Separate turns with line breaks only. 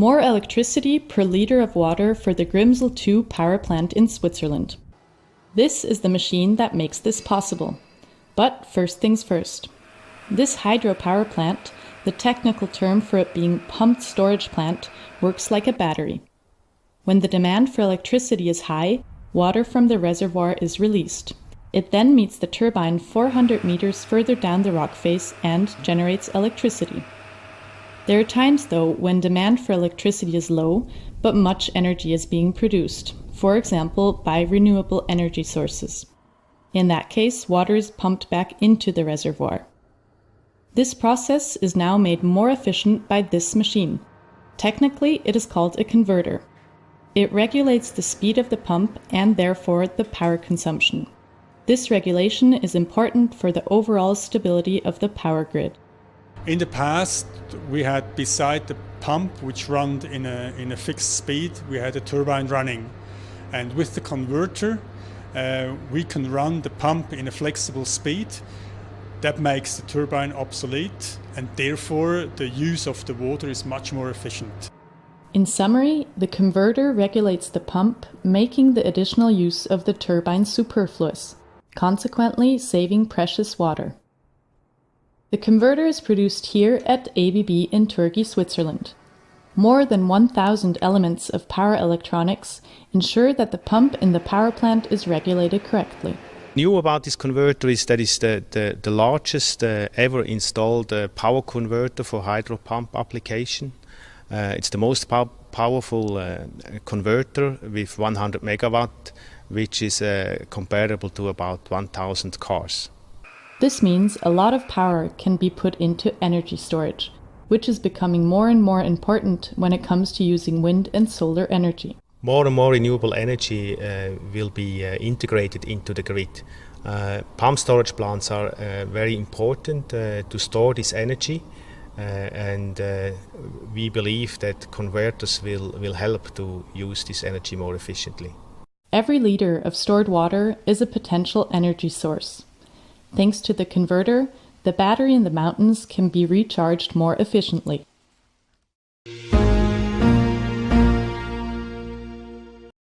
More electricity per liter of water for the Grimsel 2 power plant in Switzerland. This is the machine that makes this possible. But first things first. This hydropower plant, the technical term for it being pumped storage plant, works like a battery. When the demand for electricity is high, water from the reservoir is released. It then meets the turbine 400 meters further down the rock face and generates electricity. There are times, though, when demand for electricity is low, but much energy is being produced, for example, by renewable energy sources. In that case, water is pumped back into the reservoir. This process is now made more efficient by this machine. Technically, it is called a converter. It regulates the speed of the pump and therefore the power consumption. This regulation is important for the overall stability of the power grid.
In the past, we had beside the pump, which ran in a fixed speed, we had a turbine running. And with the converter, we can run the pump in a flexible speed. That makes the turbine obsolete, and therefore the use of the water is much more efficient.
In summary, the converter regulates the pump, making the additional use of the turbine superfluous, consequently saving precious water. The converter is produced here at ABB in Turkey, Switzerland. More than 1,000 elements of power electronics ensure that the pump in the power plant is regulated correctly.
New about this converter is that it's the largest ever installed power converter for hydro pump application. It's the most powerful converter with 100 megawatt, which is comparable to about 1,000 cars.
This means a lot of power can be put into energy storage, which is becoming more and more important when it comes to using wind and solar energy.
More and more renewable energy will be integrated into the grid. Pump storage plants are very important to store this energy, and we believe that converters will help to use this energy more efficiently.
Every liter of stored water is a potential energy source. Thanks to the converter, the battery in the mountains can be recharged more efficiently.